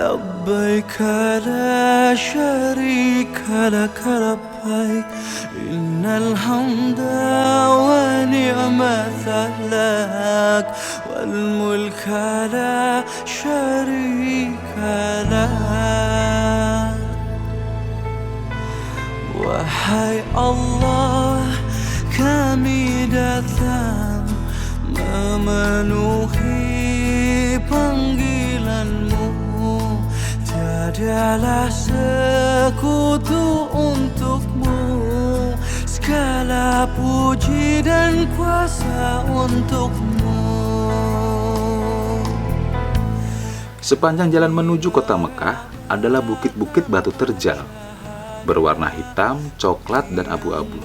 لبيك لا شريك لك لبيك إن الحمد ونعمة لك والملك لا شريك لك. Wahai Allah, kami datang memenuhi panggilanmu. Tiadalah sekutu untukmu, segala puji dan kuasa untukmu. Sepanjang jalan menuju kota Mekah adalah bukit-bukit batu terjal berwarna hitam, coklat, dan abu-abu.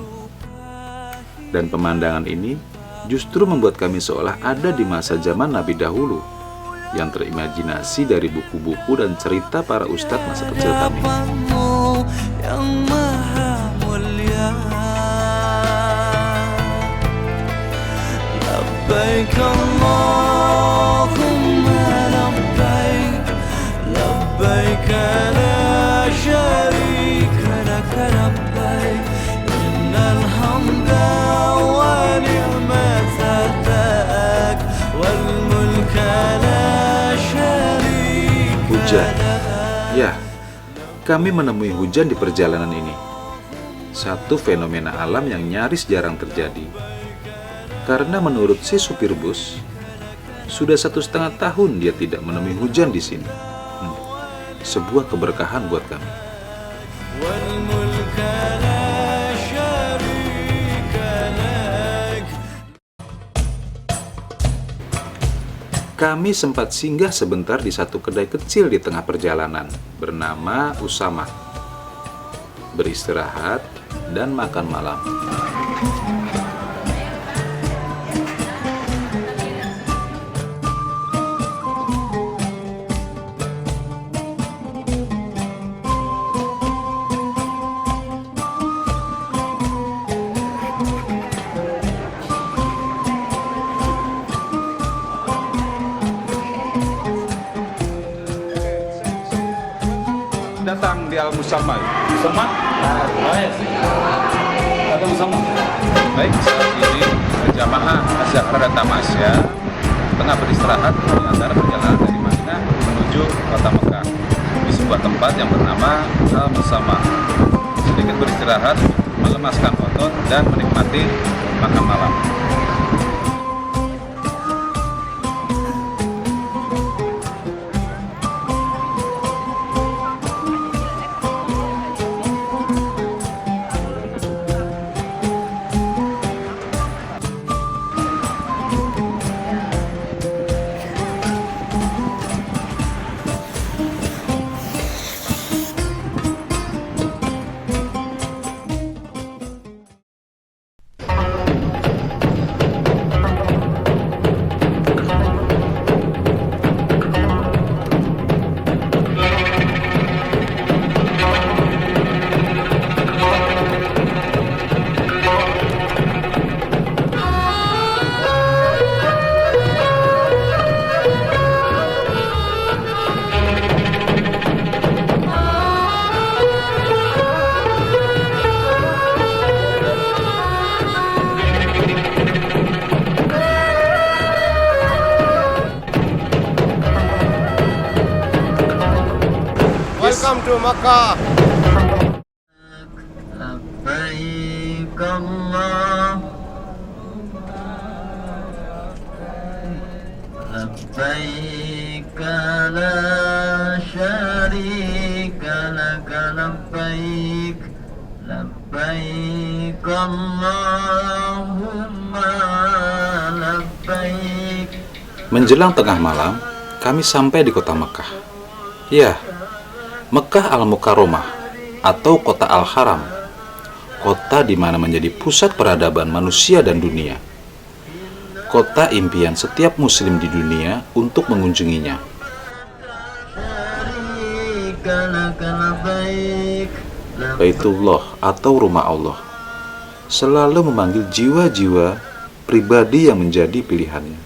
Dan pemandangan ini justru membuat kami seolah ada di masa zaman Nabi dahulu yang terimajinasi dari buku-buku dan cerita para ustadz masa kecil kami. Yang maha mulia, labbaik Allahumma labbaik, labbaik la syarika lak labbaik, innal hamda wa ni'mata lak wal mulka la syarika. Hujan. Ya, kami menemui hujan di perjalanan ini. Satu fenomena alam yang nyaris jarang terjadi. Karena menurut si supir bus, sudah 1,5 tahun dia tidak menemui hujan di sini. Sebuah keberkahan buat kami. Kami sempat singgah sebentar di satu kedai kecil di tengah perjalanan bernama Usama, beristirahat dan makan malam. Datang di Al-Musamma. Musamma? Datang Musamma. Baik, saat ini jamaah Asia Pradata Masya tengah beristirahat di antara perjalanan dari Madinah menuju kota Mekah di sebuah tempat yang bernama Al-Musamma. Sedikit beristirahat, melemaskan otot dan menikmati makan malam. Welcome to Makkah. Labbaik Allah, labbaik la syarika lak labbaik, labbaik Allahumma labbaik. Menjelang tengah malam, kami sampai di kota Mekah. Ya, Mekah Al-Mukarramah atau kota Al-Haram, kota di mana menjadi pusat peradaban manusia dan dunia. Kota impian setiap muslim di dunia untuk mengunjunginya. Baitullah atau rumah Allah selalu memanggil jiwa-jiwa pribadi yang menjadi pilihannya.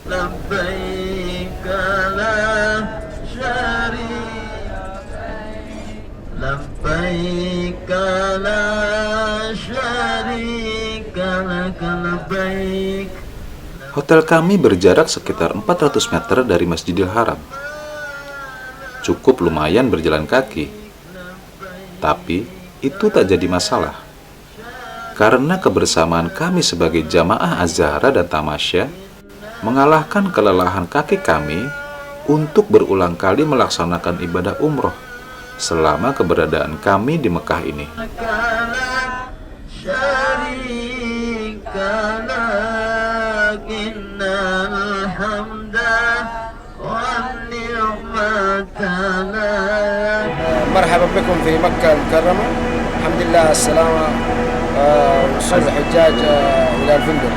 Hotel kami berjarak sekitar 400 meter dari Masjidil Haram. Cukup lumayan berjalan kaki. Tapi itu tak jadi masalah. Karena kebersamaan kami sebagai jamaah Az-Zahra dan Tamasya mengalahkan kelelahan kaki kami untuk berulang kali melaksanakan ibadah umroh selama keberadaan kami di Mekah ini. مرحبا بكم في مكة المكرمة. الحمد لله السلامة وصول الحجاج إلى الفندق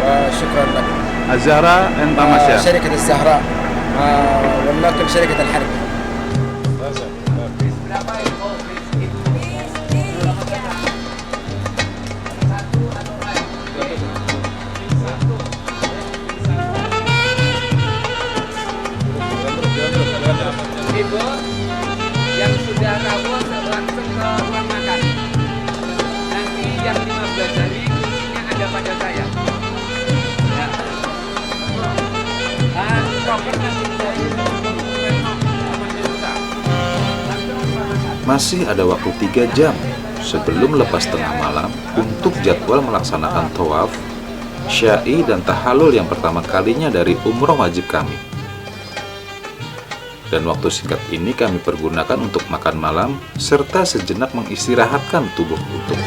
وشكرا لكم. الزهرة and Tamasya. شركة الزهراء والنقل شركة الحرب. Ibu yang sudah rawuh langsung ke ruang makan. Nanti yang 15 hari yang ada pada saya. Ya. Kopi nanti dari Masih ada waktu 3 jam sebelum lepas tengah malam untuk jadwal melaksanakan tawaf, sya'i dan tahalul yang pertama kalinya dari umroh wajib kami. Dan waktu singkat ini kami pergunakan untuk makan malam serta sejenak mengistirahatkan tubuh utuh.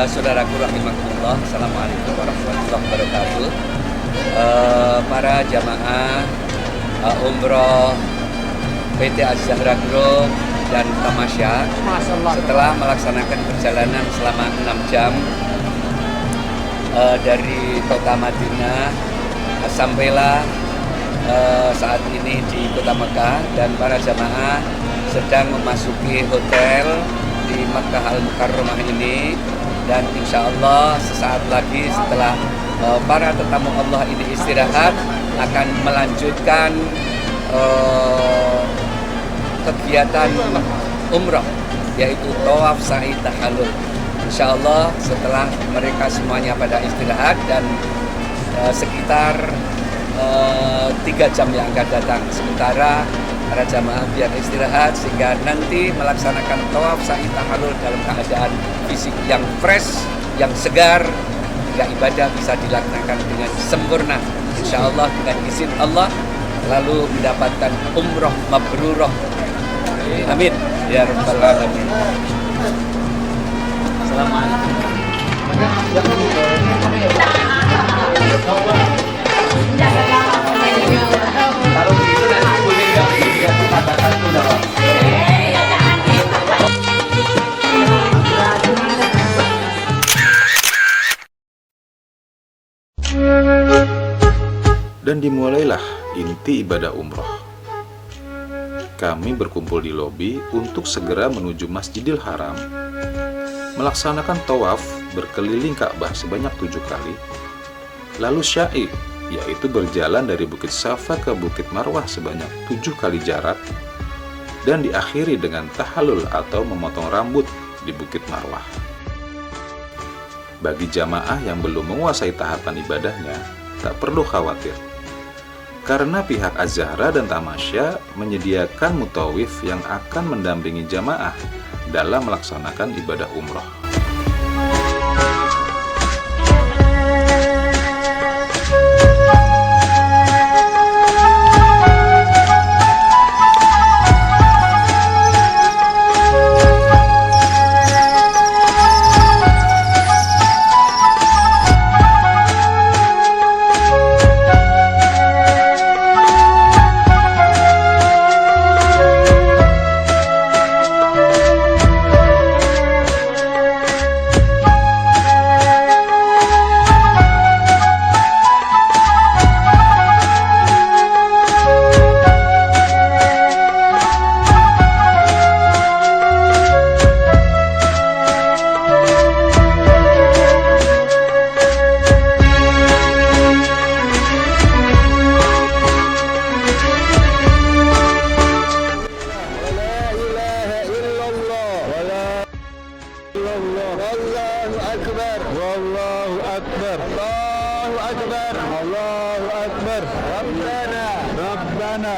Saudaraku rahimakumullah, assalamualaikum warahmatullahi wabarakatuh. Para jamaah umroh PT Az-Zahra Group dan Tamasya, setelah melaksanakan perjalanan selama 6 jam dari kota Madinah, sampailah saat ini di kota Mekah, dan para jamaah sedang memasuki hotel di Makkah Al-Mukarramah ini. Dan insya Allah sesaat lagi setelah para tetamu Allah ini istirahat, akan melanjutkan kegiatan umrah, yaitu tawaf, sa'i, tahallul. Insya Allah setelah mereka semuanya pada istirahat dan sekitar 3 jam yang akan datang. Sementara para jamaah biar istirahat sehingga nanti melaksanakan tawaf, sa'i, tahallul dalam keadaan fisik yang fresh, yang segar, hingga ibadah bisa dilaksanakan dengan sempurna insya Allah dengan izin Allah, lalu mendapatkan umroh mabrurah. Amin ya rabbal alamin. Assalamualaikum. Dan dimulailah inti ibadah umroh. Kami berkumpul di lobi untuk segera menuju Masjidil Haram, melaksanakan tawaf berkeliling Ka'bah sebanyak 7 kali, lalu sya'i, yaitu berjalan dari Bukit Safa ke Bukit Marwah sebanyak 7 kali jarak, dan diakhiri dengan tahallul atau memotong rambut di Bukit Marwah. Bagi jamaah yang belum menguasai tahapan ibadahnya, tak perlu khawatir, karena pihak Az-Zahra dan Tamasya menyediakan mutawif yang akan mendampingi jamaah dalam melaksanakan ibadah umroh. أكبر الله أكبر ربنا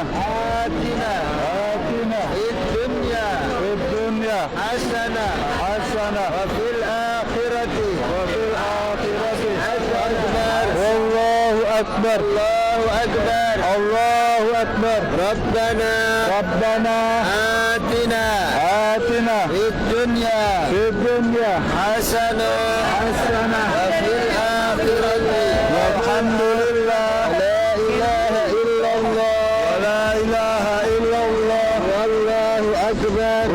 آتنا في الدنيا حسنة وفي الآخرة حسنة والله أكبر الله أكبر ربنا آتنا في الدنيا حسنة وفي الآخرة والحمد لله لا إله إلا الله والله أكبر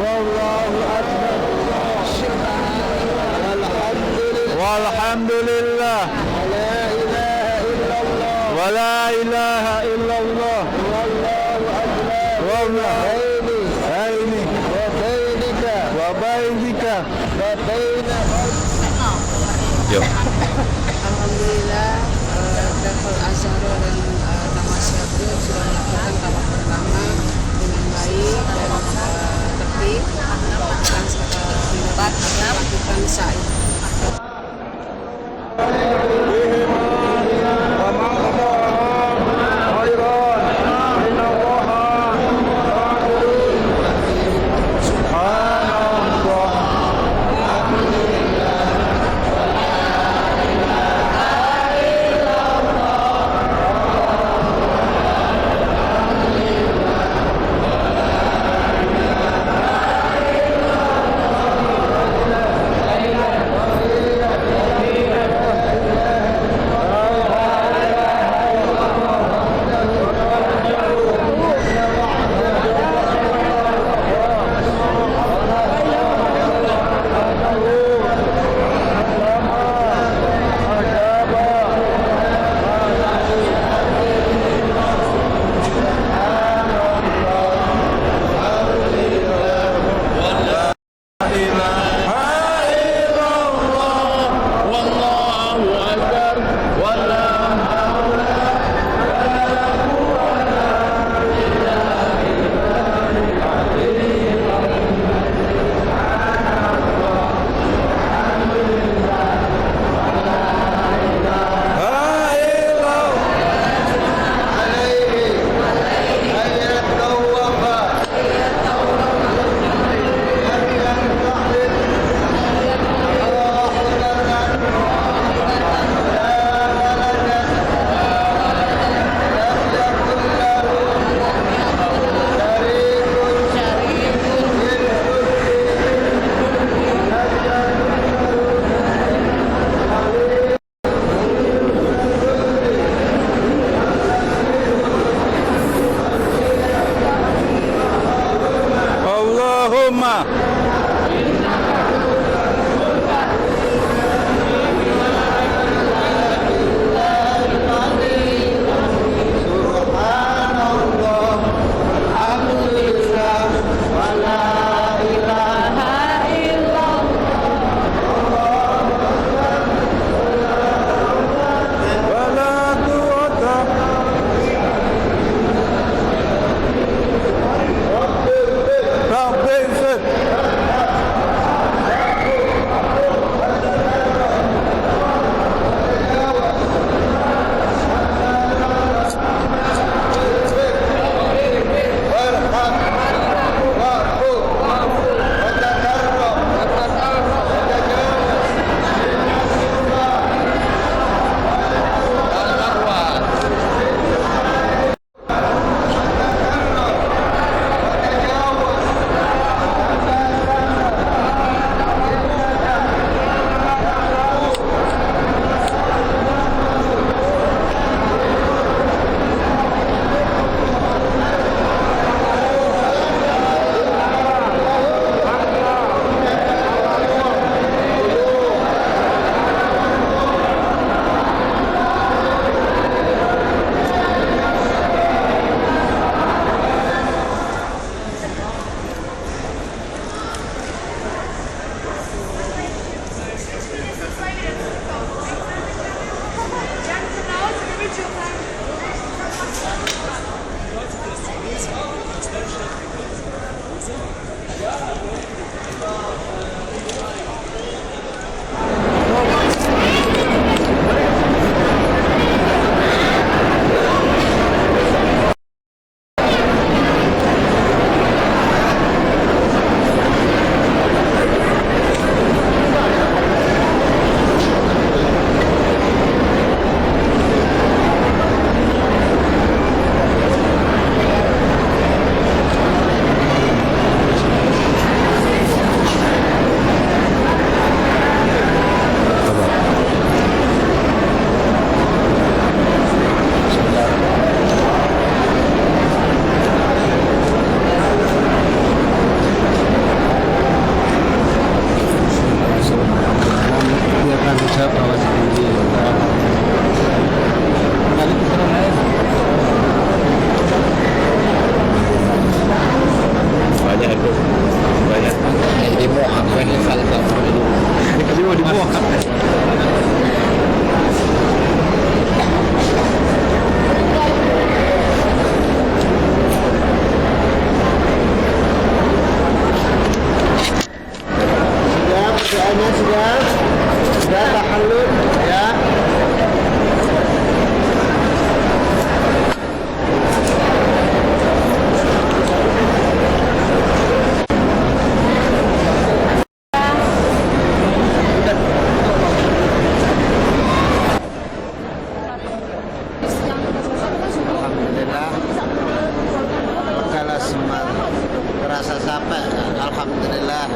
والحمد لله ولا إله إلا الله والله بينك وبين Alhamdulillah Travel Azharo dan Tamasya Group sudah melakukan tahap pertama dengan baik dan tertib dan tempat melakukan sa'i. alhamdulillah kalau semua terasa capek, alhamdulillah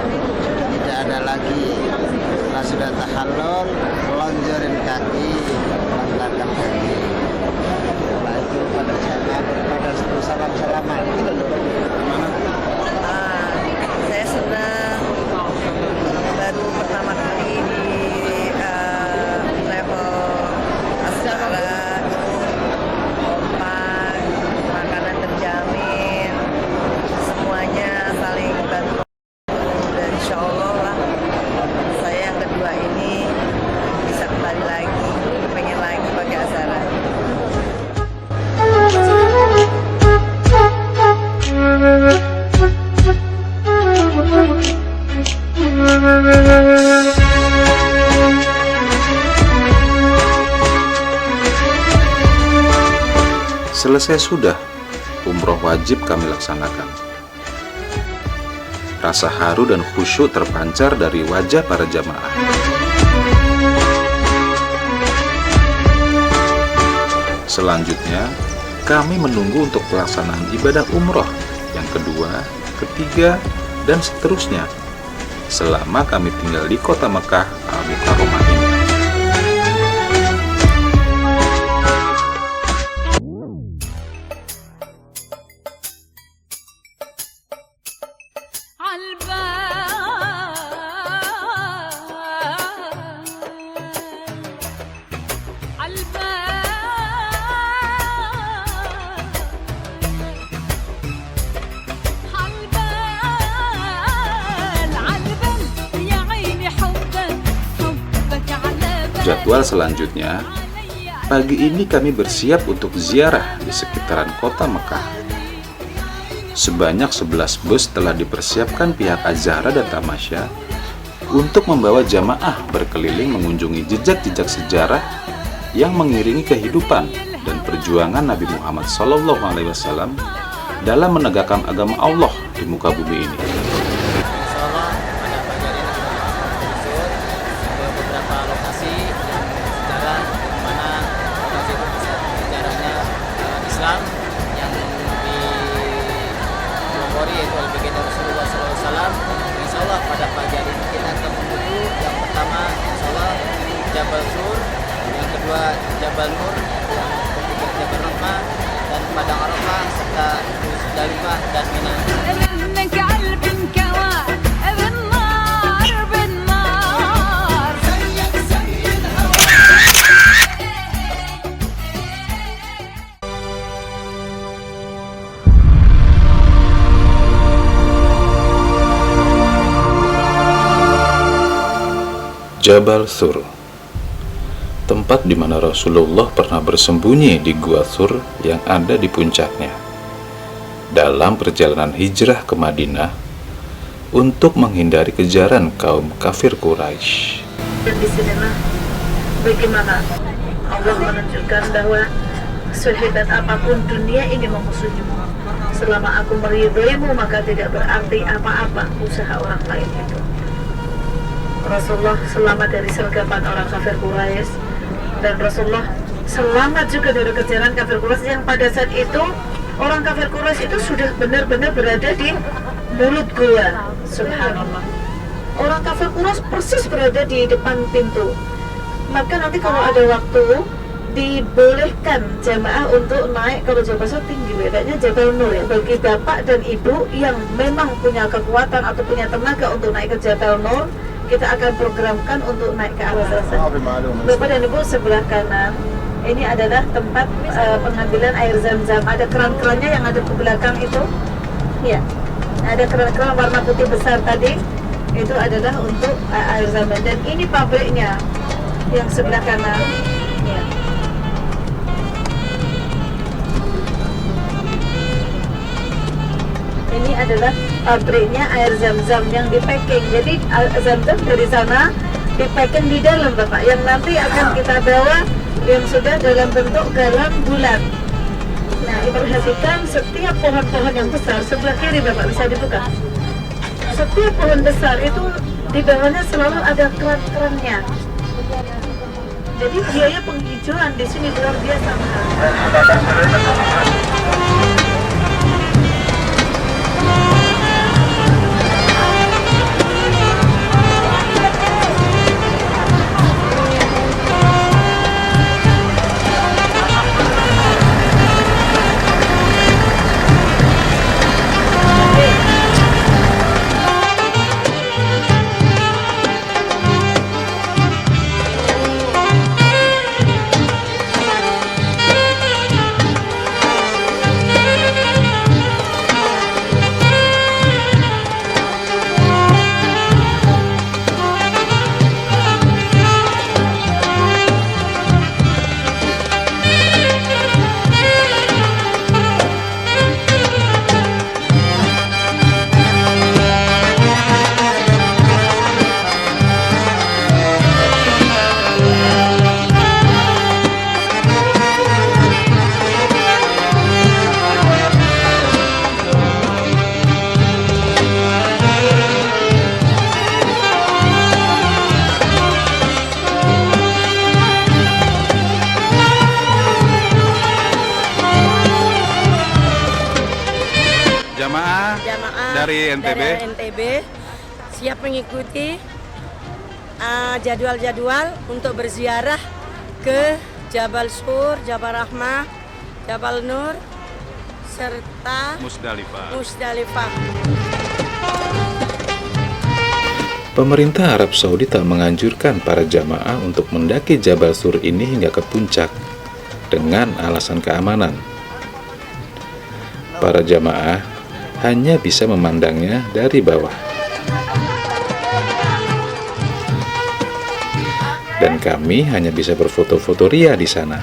tidak ada lagi. Setelah sudah tahallul, lonjorin kaki, langgarkan kaki. Setelah itu pada saat pada salam-salaman itu saya senang baru pertama kali di level acara kompak, makanan terjamin, semuanya saling bantu, dan insya Allah lah saya yang kedua ini bisa kembali lagi, pengen lagi pakai acara. Selesai sudah, umroh wajib kami laksanakan. Rasa haru dan khusyuk terpancar dari wajah para jamaah. Selanjutnya, kami menunggu untuk pelaksanaan ibadah umroh yang kedua, ketiga, dan seterusnya selama kami tinggal di kota Mekah Al-Mukarramah ini. Jadwal selanjutnya, pagi ini kami bersiap untuk ziarah di sekitaran kota Mekah. Sebanyak 11 bus telah dipersiapkan pihak Azhara dan Tamasya untuk membawa jamaah berkeliling mengunjungi jejak-jejak sejarah yang mengiringi kehidupan dan perjuangan Nabi Muhammad SAW dalam menegakkan agama Allah di muka bumi ini. yaitu al-Baginda Rasulullah SAW. Insyaallah pada pagi hari ini kita akan menuju yang pertama insyaallah Jabal Sur, yang kedua Jabal Nur, yang ketiga Jabal Rahmah, dan Padang Arafah serta Musdalifah dan Mina. Jabal Sur, tempat di mana Rasulullah pernah bersembunyi di Gua Sur yang ada di puncaknya dalam perjalanan hijrah ke Madinah untuk menghindari kejaran kaum kafir Quraisy. Dan disinilah bagaimana Allah menunjukkan bahwa sehebat apapun dunia ini memusuhimu, selama aku meridhoimu maka tidak berarti apa-apa usaha orang lain itu. Rasulullah selamat dari sergapan orang kafir Quraisy, dan Rasulullah selamat juga dari kejaran kafir Quraisy yang pada saat itu orang kafir Quraisy itu sudah benar-benar berada di mulut gua. Subhanallah, orang kafir Quraisy persis berada di depan pintu. Maka nanti kalau ada waktu dibolehkan jamaah untuk naik, kalau Jabal Sur tinggi, bedanya Jabal Nur ya. Bagi bapak dan ibu yang memang punya kekuatan atau punya tenaga untuk naik ke Jabal Nur, kita akan programkan untuk naik ke atas sana. Bapak dan Ibu, sebelah kanan ini adalah tempat pengambilan air zam-zam. Ada keran-kerannya yang ada di belakang itu. Ya, ada keran-keran warna putih besar tadi. Itu adalah untuk air zam-zam. Dan ini pabriknya yang sebelah kanan. Ya. Ini adalah pabriknya air zam-zam yang di-packing. Jadi zam-zam dari sana di-packing di dalam Bapak, yang nanti akan kita bawa yang sudah dalam bentuk galon bulat. Nah, perhatikan setiap pohon-pohon yang besar sebelah kiri Bapak, bisa dibuka. Setiap pohon besar itu di bawahnya selalu ada keran-kerannya. Jadi biaya penghijauan di sini luar biasa mahal. Jamaah dari NTB siap mengikuti jadwal-jadwal untuk berziarah ke Jabal Sur, Jabal Rahmah, Jabal Nur, serta Musdalifah. Pemerintah Arab Saudi tak menganjurkan para jamaah untuk mendaki Jabal Sur ini hingga ke puncak dengan alasan keamanan. Para jamaah hanya bisa memandangnya dari bawah. Dan kami hanya bisa berfoto-foto ria di sana.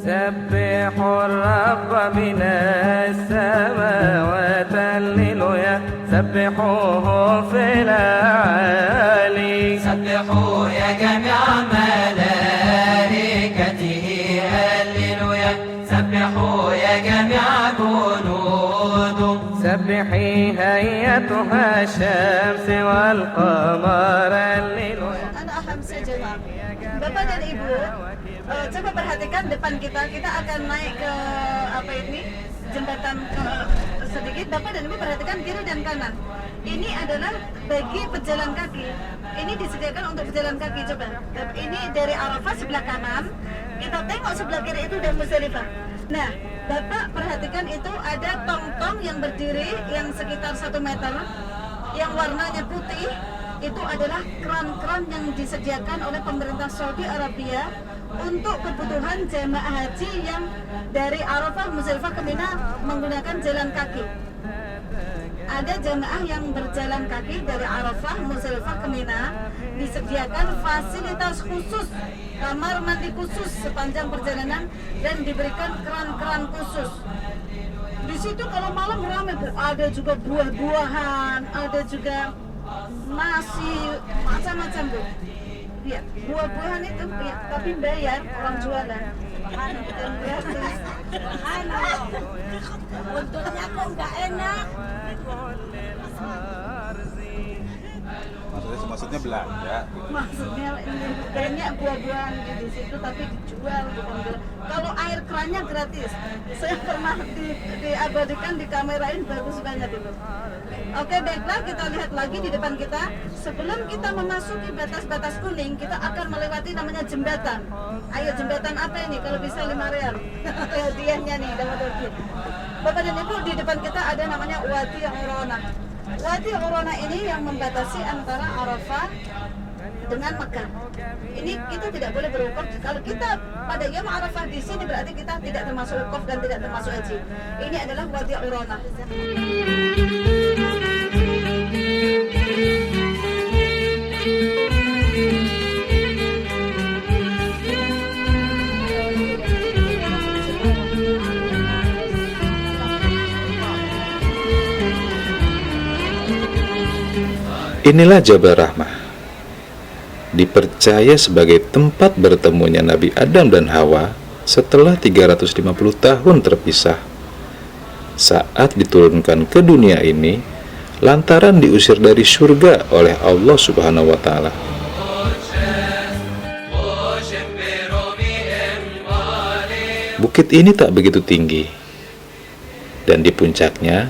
سبحوا الرب من السماوات هللويا سبحوه في الأعالي سبحوا يا جميع ملائكته هللويا سبحوا يا جميع جنوده سبحي أيتها الشمس والقمر هللويا. Anak aham saja, Pak. Bapak dan Ibu, coba perhatikan depan kita akan naik ke jembatan sedikit. Bapak dan Ibu perhatikan kiri dan kanan. Ini adalah bagi pejalan kaki. Ini disediakan untuk pejalan kaki. Coba. Ini dari Arafah sebelah kanan. Kita tengok sebelah kiri itu udah Musdalifah. Nah, Bapak perhatikan itu ada tong-tong yang berdiri yang sekitar 1 meter yang warnanya putih. Itu adalah kran-kran yang disediakan oleh pemerintah Saudi Arabia untuk kebutuhan jemaah haji yang dari Arafah, Muzdalifah ke Mina menggunakan jalan kaki. Ada jemaah yang berjalan kaki dari Arafah, Muzdalifah ke Mina, disediakan fasilitas khusus, kamar mandi khusus sepanjang perjalanan dan diberikan keran-keran khusus. Di situ kalau malam ramai, ada juga buah-buahan, ada juga nasi, macam-macam Bu. Ya, buah-buahan itu, ya, tapi bayar orang jualan. Dan gratis. Untungnya kok nggak enak. Maksudnya belanja. Maksudnya ini banyak buah-buahan di situ tapi dijual bukan jual. Kalau air kerannya gratis. Saya pernah diabadikan, dikamerain, bagus banget itu. Oke, baiklah, kita lihat lagi di depan kita. Sebelum kita memasuki batas-batas kuning, kita akan melewati namanya jembatan. Ayo, jembatan apa ini? Kalau bisa 5 real. Hadiahnya nih, dapat lagi. Bapak dan Ibu, di depan kita ada namanya Wadi Urona. Wadi Urona ini yang membatasi antara Arafah dengan Mekah. Ini kita tidak boleh berwukuf. Kalau kita pada Yom Arafah di sini berarti kita tidak termasuk wukuf dan tidak termasuk haji. Ini adalah Wadi Urona. Inilah Jabal Rahmah, dipercaya sebagai tempat bertemunya Nabi Adam dan Hawa setelah 350 tahun terpisah. Saat diturunkan ke dunia ini, lantaran diusir dari surga oleh Allah Subhanahu wa Ta'ala. Bukit ini tak begitu tinggi, dan di puncaknya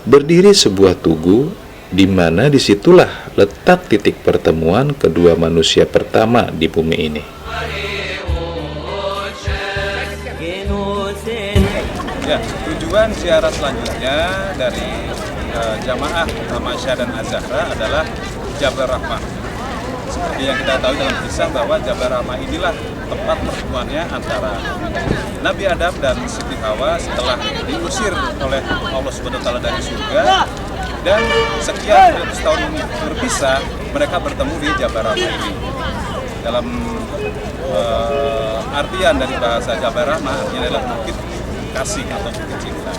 berdiri sebuah tugu, di mana disitulah letak titik pertemuan kedua manusia pertama di bumi ini. Ya, tujuan ziarah selanjutnya dari jamaah Ahmadiyah dan Az-Zahra adalah Jabal Rahmah. Seperti yang kita tahu dalam kisah bahwa Jabal Rahmah inilah tempat pertemuannya antara Nabi Adam dan Siti Hawa setelah diusir oleh Allah Subhanahu wa Ta'ala dari surga. Dan sekian ratus tahun berpisah, mereka bertemu di Jabal Rahmah ini. Dalam artian dari bahasa Jabal Rahmah, artinya adalah bukit kasih atau bukit cinta.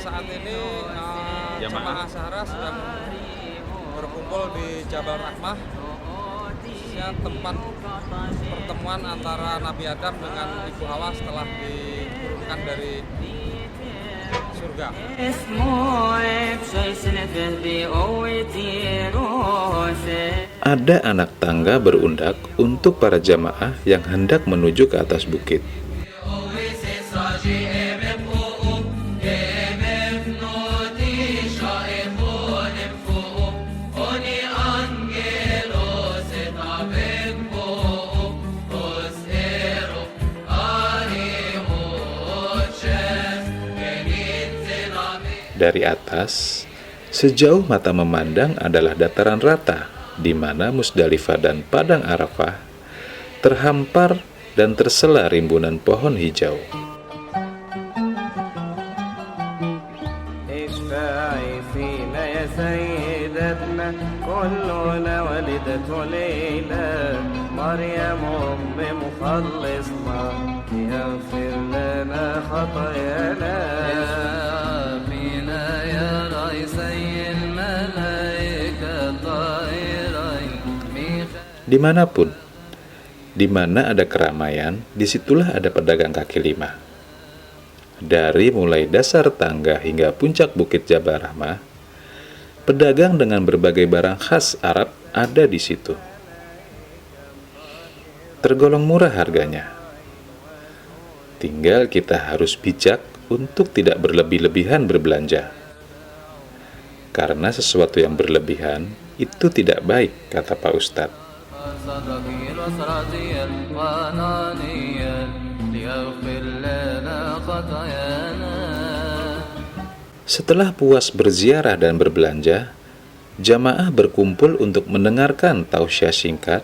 Saat ini jamaah Sahara sedang berkumpul di Jabal Rahmah, tempat pertemuan antara Nabi Adam dengan Ibu Hawa setelah diturunkan dari surga. Ada anak tangga berundak untuk para jamaah yang hendak menuju ke atas bukit. Dari atas, sejauh mata memandang adalah dataran rata, di mana Muzdalifah dan Padang Arafah terhampar dan tersela rimbunan pohon hijau. اشفعي في والدة ليلى مريم أم مخلصنا يغفر لنا خطايانا فينا يا رئيسي الملائكة طائرين. Dimanapun, di mana ada keramaian, disitulah ada pedagang kaki lima. Dari mulai dasar tangga hingga puncak bukit Jabal Rahmah, pedagang dengan berbagai barang khas Arab ada di situ. Tergolong murah harganya. Tinggal kita harus bijak untuk tidak berlebih-lebihan berbelanja. Karena sesuatu yang berlebihan itu tidak baik, kata Pak Ustadz. Setelah puas berziarah dan berbelanja, jamaah berkumpul untuk mendengarkan tausiah singkat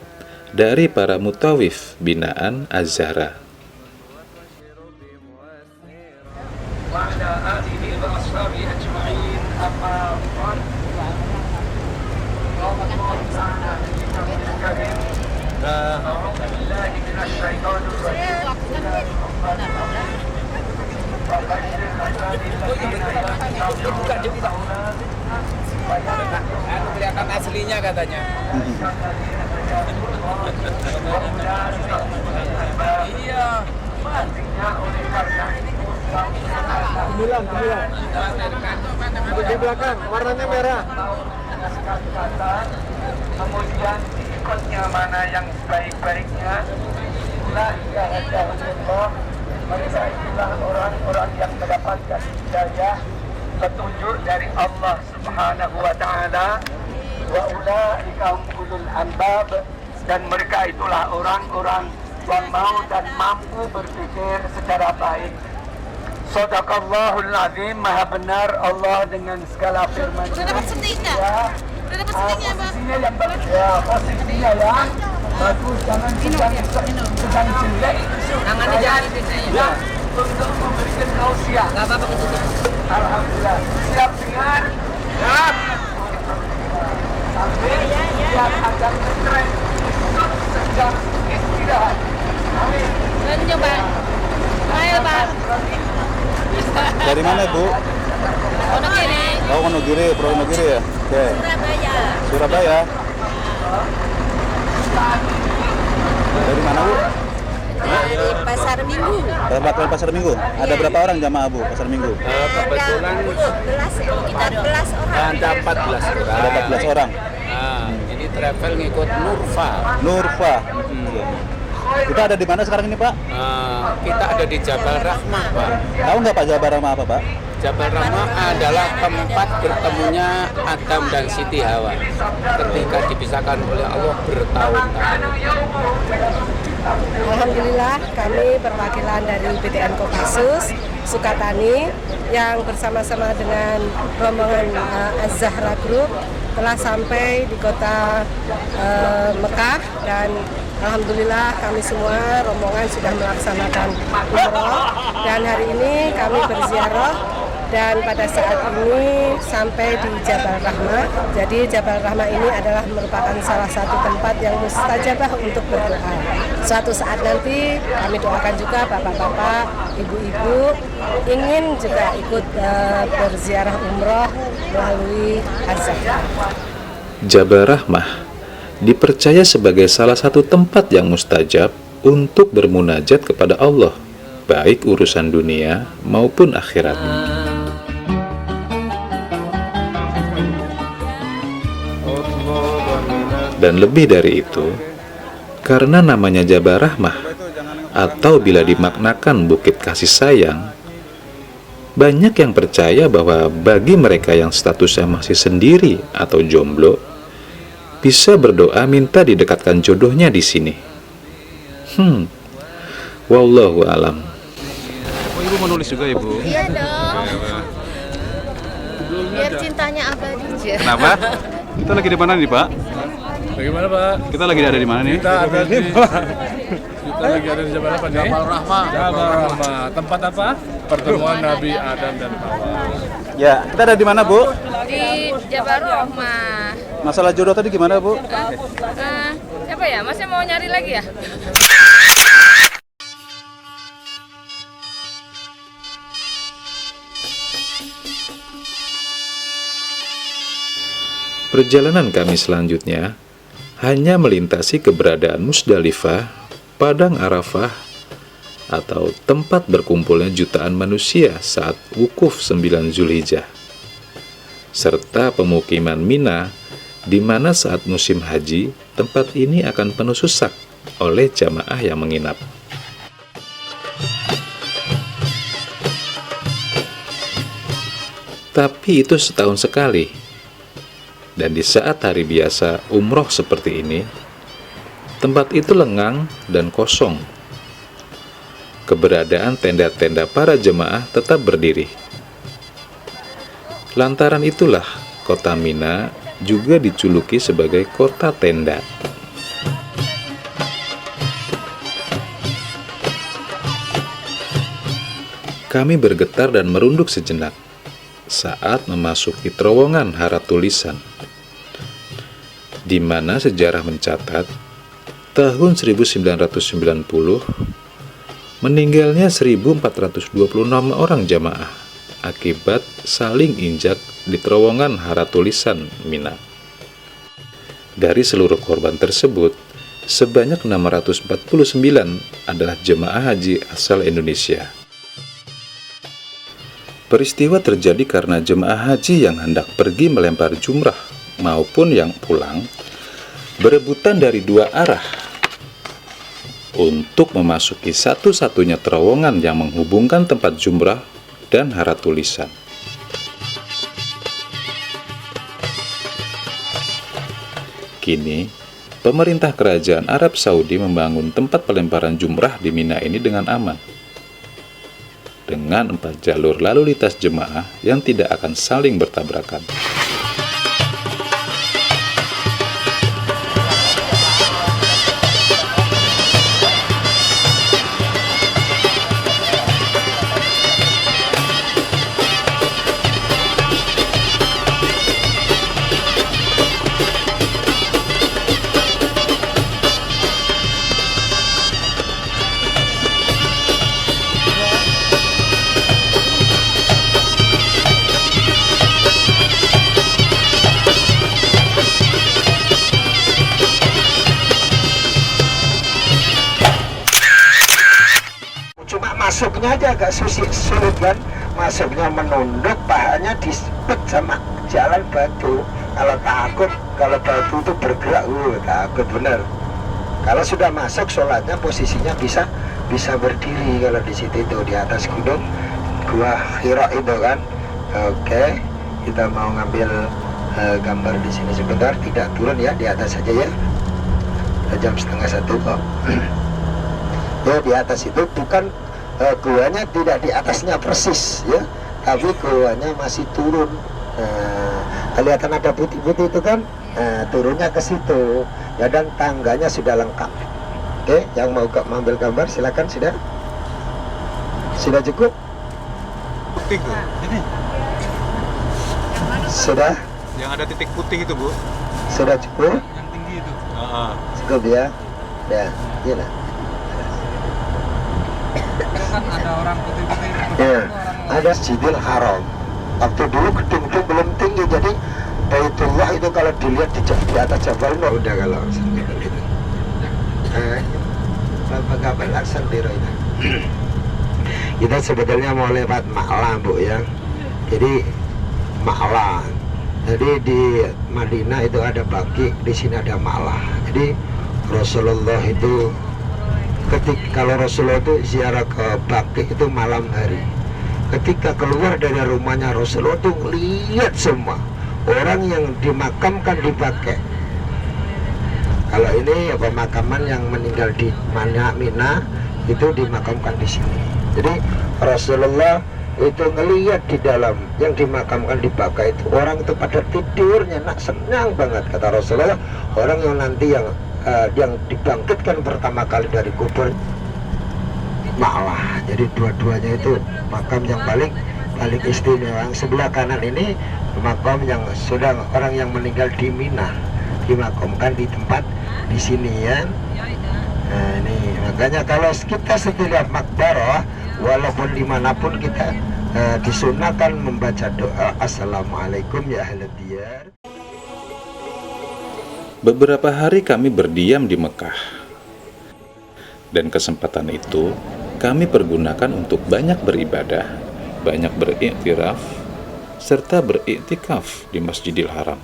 dari para mutawif binaan Az-Zahra. Kelihatan aslinya katanya. Iya. Sembilan. Di belakang, warnanya merah. Kemudian ikutnya mana yang baik-baiknya. La ilaha illallah. Mereka itulah orang-orang yang mendapatkan hidayah, petunjuk dari Allah Subhanahu wa taala. Wa ulaika hum ulul albab, dan mereka itulah orang-orang yang mau dan mampu berpikir secara baik. Shadaqallahul azim, maha benar Allah dengan segala firman-Nya. Udah dapat sentingnya? Udah dapat sentingnya, Bang? Posisinya yang bagus ya, posisinya ya. Bagus, jangan sedang jelek. Tangannya jangan dipisahnya. Ya, untuk memberikan tausiah. Gak apa-apa ketutup. Alhamdulillah. Siap dengar? Siap. Sampai siap akan stres. Sedang istirahat. Amin. Lanjut, Pak. Ayo, Pak. Dari mana, Bu? Wonogiri. Oh, Wonogiri, Wonogiri ya? Oke. Surabaya. Surabaya. Dari mana, Bu? Dari Pasar Minggu. Dari Pasar Minggu. Ada berapa orang jamaah, Bu, Pasar Minggu? Kebetulan 14 ya, sekitar 14 orang. Ada 14 orang. Ada 14 orang. Nah, ini travel ngikut Nurfa. Nurfa. Kita ada di mana sekarang ini, Pak? Kita ada di Jabal Rahmah, Pak. Tahu nggak Pak Jabal Rahmah apa, Pak? Jabal Rahmah adalah tempat bertemunya Adam dan Siti Hawa ketika dipisahkan oleh Allah bertahun-tahun. Alhamdulillah kami perwakilan dari PTN Kopassus Sukatani yang bersama-sama dengan rombongan Az-Zahra Group telah sampai di kota Mekah, dan alhamdulillah kami semua rombongan sudah melaksanakan umroh, dan hari ini kami berziarah dan pada saat ini sampai di Jabal Rahmah. Jadi Jabal Rahmah ini adalah merupakan salah satu tempat yang mustajabah untuk berdoa. Suatu saat nanti kami doakan juga bapak-bapak, ibu-ibu ingin juga ikut berziarah umroh melalui Az-Zahra. Jabal Rahmah dipercaya sebagai salah satu tempat yang mustajab untuk bermunajat kepada Allah, baik urusan dunia maupun akhirat. Dan lebih dari itu, karena namanya Jabal Rahmah, atau bila dimaknakan bukit kasih sayang, banyak yang percaya bahwa bagi mereka yang statusnya masih sendiri atau jomblo, bisa berdoa minta didekatkan jodohnya di sini. Wallahu alam. Oh, Ibu menulis juga, Ibu? Iya dong. Biar cintanya abadi. Kenapa? Kita lagi di mana nih, Pak? Bagaimana, Pak? Kita lagi ada di mana nih? Kita lagi ada di Jabal apa nih? Jabal Rahmah. Jabal Rahmah. Tempat apa? Pertemuan Nabi Adam dan Hawa. Ya, kita ada di mana, Bu? Di Jabal Rahmah. Masalah jodoh tadi gimana, Bu? Siapa ya? Masnya mau nyari lagi ya? Perjalanan kami selanjutnya hanya melintasi keberadaan Musdalifah, Padang Arafah, atau tempat berkumpulnya jutaan manusia saat wukuf 9 Zulhijjah, serta pemukiman Mina, di mana saat musim haji, tempat ini akan penuh sesak oleh jamaah yang menginap. Tapi itu setahun sekali. Dan di saat hari biasa umroh seperti ini, tempat itu lengang dan kosong. Keberadaan tenda-tenda para jemaah tetap berdiri. Lantaran itulah kota Mina juga dijuluki sebagai kota tenda. Kami bergetar dan merunduk sejenak saat memasuki terowongan Haratulisan, di mana sejarah mencatat tahun 1990 meninggalnya 1.426 orang jamaah akibat saling injak di terowongan Haratulisan Mina. Dari seluruh korban tersebut, sebanyak 649 adalah jemaah haji asal Indonesia. Peristiwa terjadi karena jemaah haji yang hendak pergi melempar jumrah maupun yang pulang berebutan dari dua arah untuk memasuki satu-satunya terowongan yang menghubungkan tempat jumrah dan Haratulisan. Kini, pemerintah kerajaan Arab Saudi membangun tempat pelemparan jumrah di Mina ini dengan aman, dengan 4 jalur lalu lintas jemaah yang tidak akan saling bertabrakan. Masuknya aja agak sulit kan, masuknya menunduk, pahanya disebut sama jalan batu. Kalau takut, kalau batu itu bergerak, takut bener. Kalau sudah masuk, sholatnya posisinya bisa berdiri. Kalau di situ itu di atas gunung Gua Hira itu kan. Oke, kita mau ngambil gambar di sini sebentar, tidak turun ya, di atas saja ya. Jam 12:30 kok. Ya di atas itu bukan guanya, tidak di atasnya persis ya, tapi guanya masih turun. Kelihatan ada putih-putih itu kan, turunnya ke situ ya, dan tangganya sudah lengkap. Oke, yang mau mengambil gambar silakan. Sudah cukup? Putih tuh. Ini. Sudah? Yang ada titik putih itu, Bu. Sudah cukup? Yang tinggi itu. Cukup ya. Ya, gila. Kan ada orang putih-putih. Ya, ada Masjidil Haram. Waktu dulu gedung-gedung belum tinggi, jadi Baitullah itu kalau dilihat di atas Jabal Nur udah kalau gitu. Kabel Aksan Biro itu. Kita sebetulnya mau lewat Ma'la, Bu ya. Jadi Ma'la. Jadi di Madinah itu ada Baqi, di sini ada Ma'la. Jadi Rasulullah itu kalau Rasulullah itu ziarah ke Baqi itu malam hari. Ketika keluar dari rumahnya Rasulullah itu lihat semua orang yang dimakamkan di Baqi. Kalau ini ya pemakaman yang meninggal di Mina itu dimakamkan di sini. Jadi Rasulullah itu ngelihat di dalam yang dimakamkan di Baqi itu orang itu pada tidur nyenyak, senang banget kata Rasulullah. Orang yang nanti yang dibangkitkan pertama kali dari kubur Ma'lah. Jadi dua-duanya itu makam yang paling istimewa. Yang sebelah kanan ini makom yang sudah orang yang meninggal di Mina dimakamkan di tempat di sini ya. Nah, ini makanya kalau kita setiap makbarah walaupun dimanapun kita disunahkan membaca doa Assalamualaikum ya ahlad diyar. Beberapa hari kami berdiam di Mekah, dan kesempatan itu kami pergunakan untuk banyak beribadah, banyak beriktiraf, serta beriktikaf di Masjidil Haram.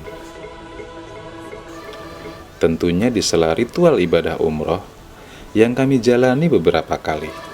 Tentunya di sela ritual ibadah umroh yang kami jalani beberapa kali.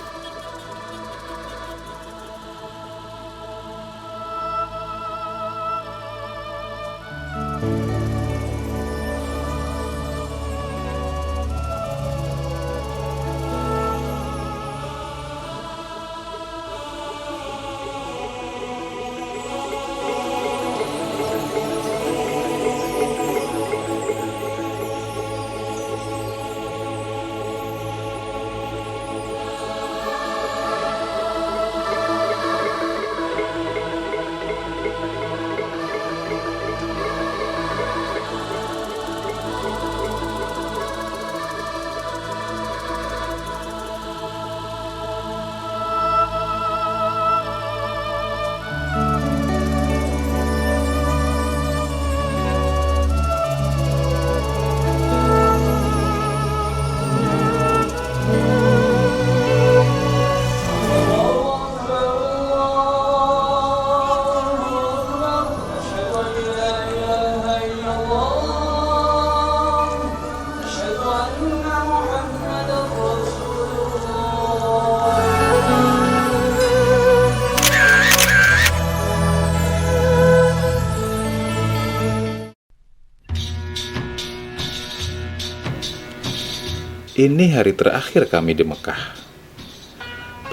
Ini hari terakhir kami di Mekah.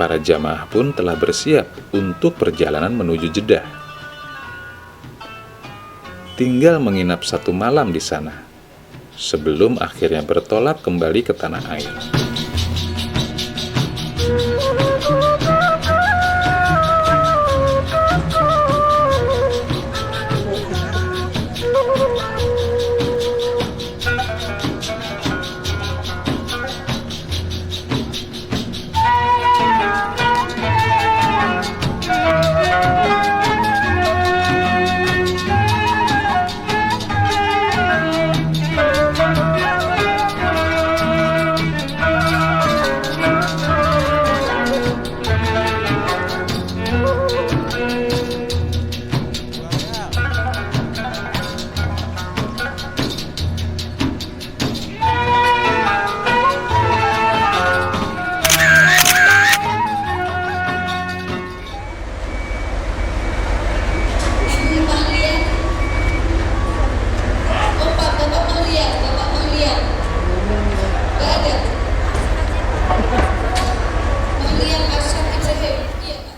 Para jamaah pun telah bersiap untuk perjalanan menuju Jeddah. Tinggal menginap 1 malam di sana, sebelum akhirnya bertolak kembali ke tanah air.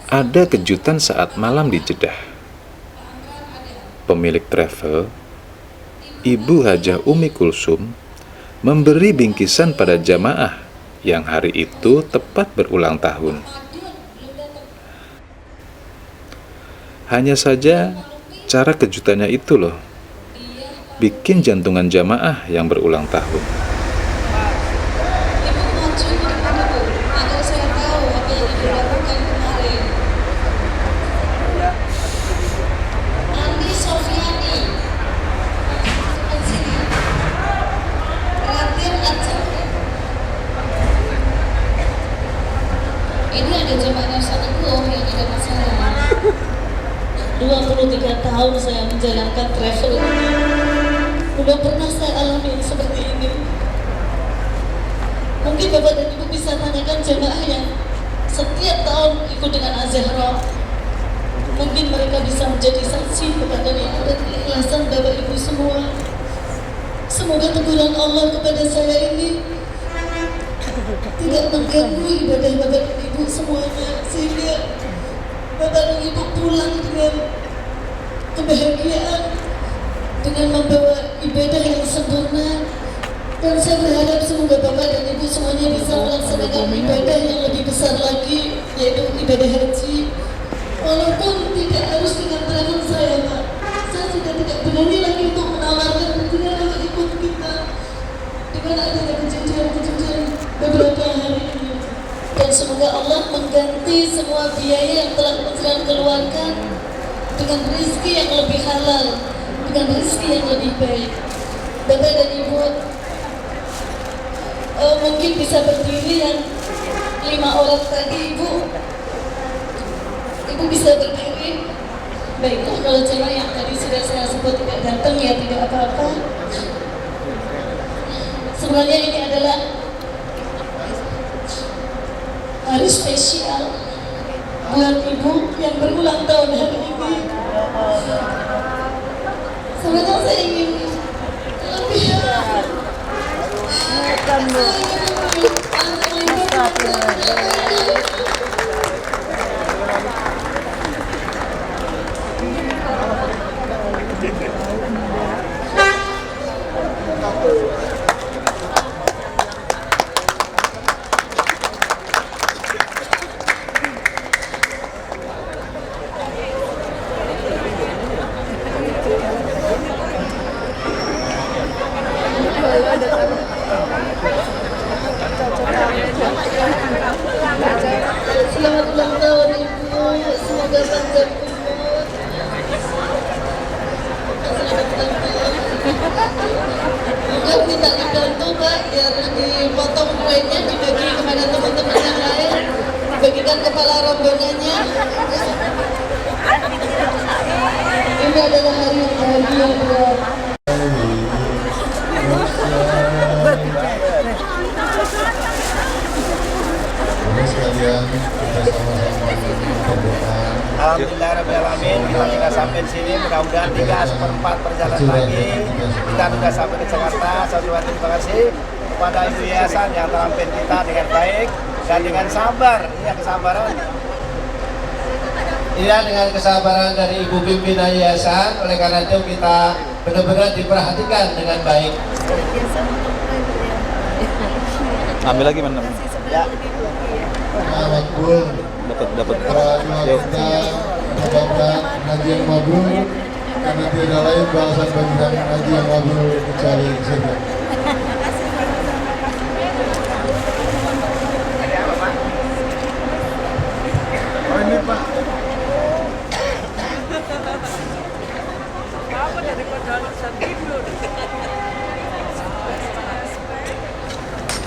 Ada kejutan saat malam di Jeddah. Pemilik travel, Ibu Hajah Umi Kulsum, memberi bingkisan pada jamaah yang hari itu tepat berulang tahun. Hanya saja cara kejutannya itu loh, bikin jantungan jamaah yang berulang tahun. Ini ada jamaah Syarqiyah yang ada masalah. 23 tahun saya menjalankan travel ini, belum pernah saya alami seperti ini. Mungkin Bapak dan Ibu bisa tanyakan jamaah yang setiap tahun ikut dengan Az-Zahra. Mungkin mereka bisa menjadi saksi kepada niat dan keikhlasan Bapak Ibu semua. Semoga teguran Allah kepada saya ini tidak mengganggu ibadah Bapak dan Ibu semuanya, sehingga Bapak dan Ibu pulang dengan kebahagiaan, dengan membawa ibadah yang sempurna. Dan saya berharap semoga Bapak dan Ibu semuanya bisa melaksanakan ibadah yang lebih besar lagi, yaitu ibadah haji. Walaupun tidak harus dengan peranan saya, Pak, saya Semoga Allah mengganti semua biaya yang telah Panjenengan keluarkan dengan rezeki yang lebih halal, dengan rezeki yang lebih baik. Bapak dan Ibu, mungkin bisa berdiri yang 5 orang tadi, Ibu bisa berdiri. Baiklah, kalau jemaah yang tadi sudah saya sebut tidak datang, ya tidak apa-apa. Sebenarnya ini adalah hari spesial buat Ibu yang berulang tahun hari ini. Sebenarnya saya ingin lebih selamat ulang tahun Ibu, semoga panjang umur. Selamat minta dibantu Pak, biar dipotong kuenya, dibagi kepada teman-teman yang lain, dibagikan kepala rombongannya. Ini adalah hari yang bahagia buat sekalian, kita sama-sama berdoa. Alhamdulillahirrahmanirrahim, kita sampai di sini, mudah-mudahan 3/4 perjalanan lagi kita sudah sampai ke Jakarta. Saya ucapkan terima kasih kepada Ibu Yayasan yang telah memimpin kita dengan baik dan dengan sabar. Iya, kesabaran. Iya, dengan kesabaran dari Ibu pimpinan Yayasan. Oleh karena itu kita benar-benar diperhatikan dengan baik. Ambil lagi mana? Ya. Dapat. Kita mendapatkan haji yang mabrur, karena tidak lain balasan bagi kami haji yang mabrur kecuali surga. Oh ini Pak. Apa dari padahal tidur?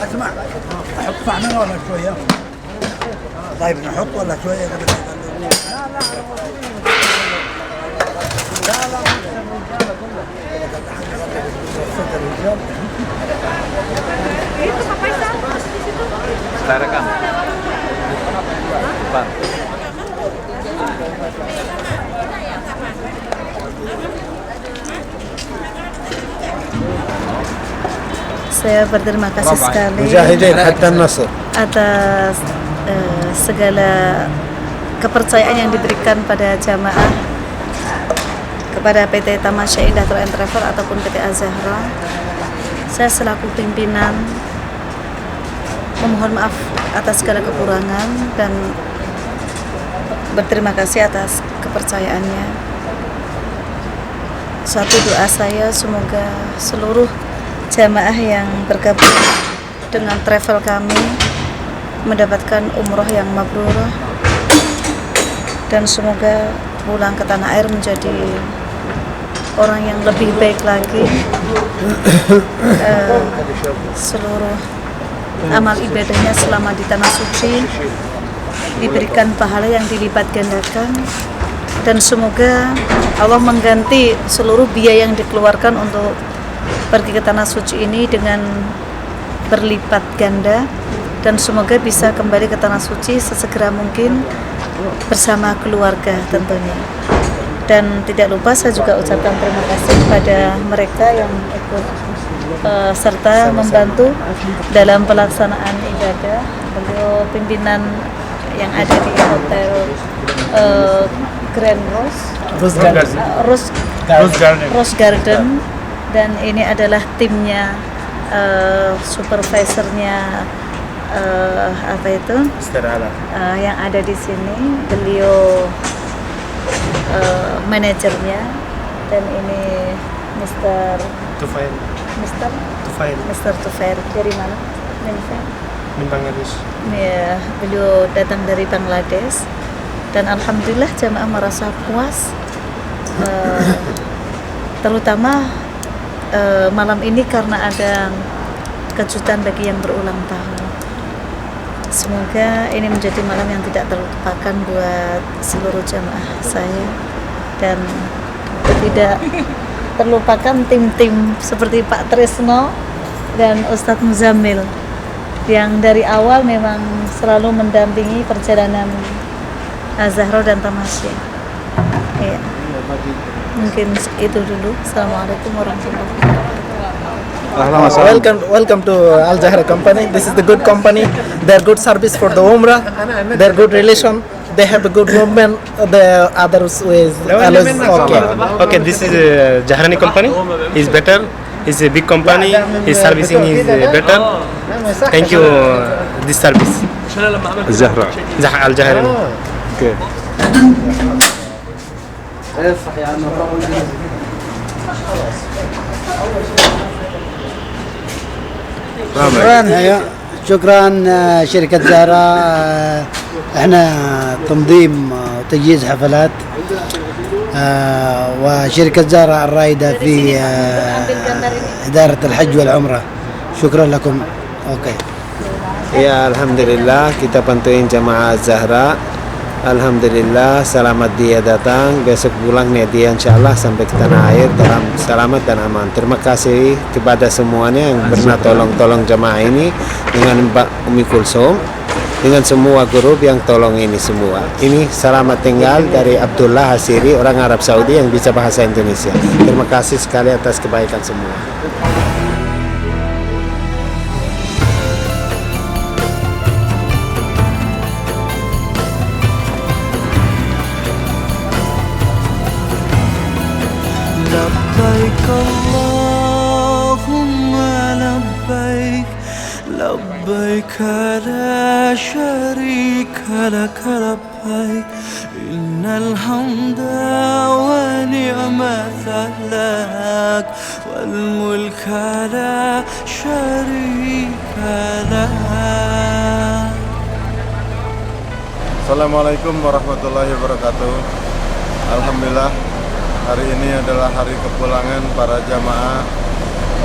اسمع احط طعمنا ولا شويه؟ طيب نحط ولا شويه قبل ما يقلبون؟ Saya rekam. Depan. Saya berterima kasih sekali atas segala kepercayaan yang diberikan pada jamaah, kepada PT Tamasya Indah Tour and Travel ataupun PT Az-Zahra. Saya selaku pimpinan memohon maaf atas segala kekurangan dan berterima kasih atas kepercayaannya. Satu doa saya, semoga seluruh jamaah yang bergabung dengan travel kami mendapatkan umroh yang mabrur dan semoga pulang ke tanah air menjadi orang yang lebih baik lagi. Seluruh amal ibadahnya selama di tanah suci diberikan pahala yang dilipat gandakan, dan semoga Allah mengganti seluruh biaya yang dikeluarkan untuk pergi ke tanah suci ini dengan berlipat ganda, dan semoga bisa kembali ke tanah suci sesegera mungkin bersama keluarga tentunya. Dan tidak lupa saya juga ucapkan terima kasih kepada mereka yang ikut serta membantu dalam pelaksanaan ibadah. Beliau pimpinan yang ada di Hotel Grand Rose Garden. Dan ini adalah timnya, supervisornya yang ada di sini. Beliau manajernya, dan ini Mr. Tufail dari mana? di Bangladesh? Ya, beliau datang dari Bangladesh dan alhamdulillah jamaah merasa puas, terutama malam ini karena ada kejutan bagi yang berulang tahun. Semoga ini menjadi malam yang tidak terlupakan buat seluruh jamaah saya dan tidak terlupakan tim-tim seperti Pak Tresno dan Ustadz Muzammil yang dari awal memang selalu mendampingi perjalanan Az-Zahra dan Tamasya. Ya. Mungkin itu dulu. Assalamualaikum warahmatullahi wabarakatuh. Welcome to Al-Zahra company. This is the good company. They're good service for the Umrah. They're good relation. They have a good movement. The others with okay. Okay, this is Jahrani company. Is better. It's a big company. His servicing is better. Thank you. This service. Zahra. Al-Jahrani. Okay. شكرا شركة زهرة. احنا تنظيم وتجهيز حفلات وشركة زهرة الرائدة في إدارة الحج والعمرة. شكرا لكم. اوكي. Ya, alhamdulillah kita bantuin jamaah Zahra. Alhamdulillah selamat dia datang. Besok pulangnya dia insyaallah sampai ke tanah air dalam selamat dan aman. Terima kasih kepada semuanya yang pernah tolong jamaah ini, dengan Mbak Umi Kulsum, dengan semua grup yang tolong ini semua. Ini selamat tinggal dari Abdullah Hasiri, orang Arab Saudi yang bisa bahasa Indonesia. Terima kasih sekali atas kebaikan semua. لبيك اللهم لبيك لبيك لا شريك لك لبيك إن الحمد ونعمة لك والملك لا شريك لك. Assalamualaikum warahmatullahi wabarakatuh. Alhamdulillah, hari ini adalah hari kepulangan para jamaah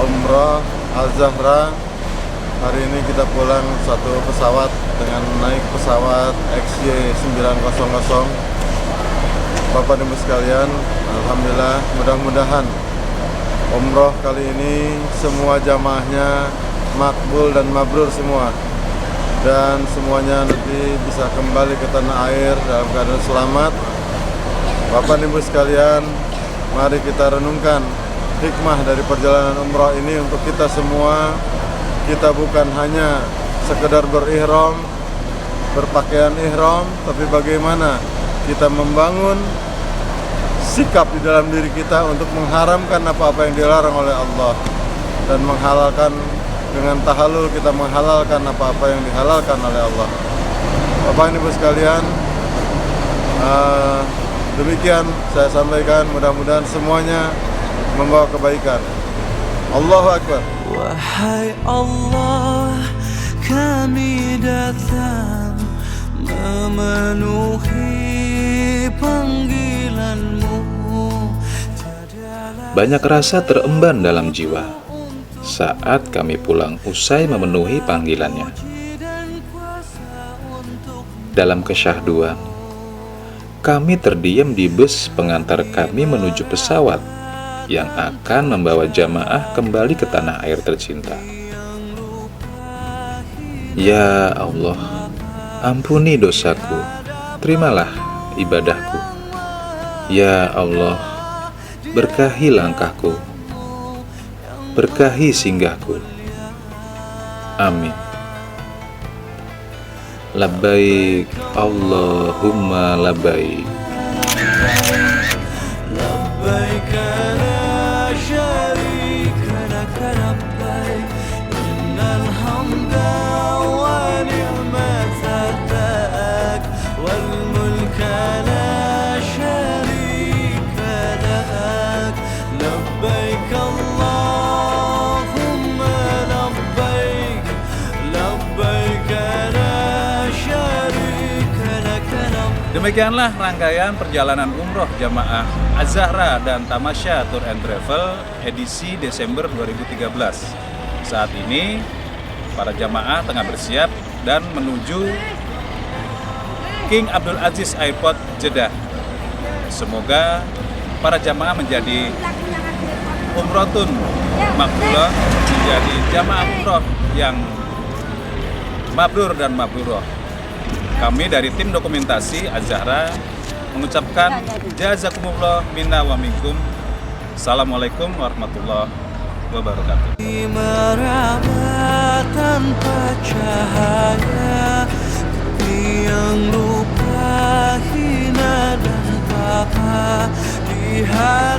Umrah Al-Zahra. Hari ini kita pulang satu pesawat dengan naik pesawat XY900. Bapak Ibu sekalian, alhamdulillah, mudah-mudahan Umrah kali ini semua jamaahnya makbul dan mabrur semua, dan semuanya nanti bisa kembali ke tanah air dalam keadaan selamat. Bapak Ibu sekalian, mari kita renungkan hikmah dari perjalanan umrah ini untuk kita semua. Kita bukan hanya sekedar berihram, berpakaian ihram, tapi bagaimana kita membangun sikap di dalam diri kita untuk mengharamkan apa-apa yang dilarang oleh Allah, dan menghalalkan dengan tahallul, kita menghalalkan apa-apa yang dihalalkan oleh Allah. Bapak Ibu sekalian, demikian saya sampaikan, mudah-mudahan semuanya membawa kebaikan. Allahu Akbar. Wahai Allah, kami datang memenuhi panggilan-Mu. Banyak rasa teremban dalam jiwa saat kami pulang usai memenuhi panggilannya. Dalam kesyahduan, kami terdiam di bus pengantar kami menuju pesawat yang akan membawa jamaah kembali ke tanah air tercinta. Ya Allah, ampuni dosaku, terimalah ibadahku. Ya Allah, berkahi langkahku, berkahi singgahku. Amin. Labbaik Allahumma labbaik. لبيك لا شريك لك لبيك إن الحمد ونعمة لك والملك لا شريك لك لبيك اللهم لبيك لبيك Demikianlah rangkaian perjalanan umroh jamaah Az-Zahra dan Tamasya Tour and Travel edisi Desember 2013. Saat ini para jamaah tengah bersiap dan menuju King Abdul Aziz Airport Jeddah. Semoga para jamaah menjadi umrotun makbulah, menjadi jamaah umroh yang mabrur dan mabruroh. Kami dari tim dokumentasi Az-Zahra mengucapkan jazakumullah minna wa minkum. Assalamualaikum warahmatullahi wabarakatuh. Meraba tanpa cahaya, yang lupa hina dan papa di hati.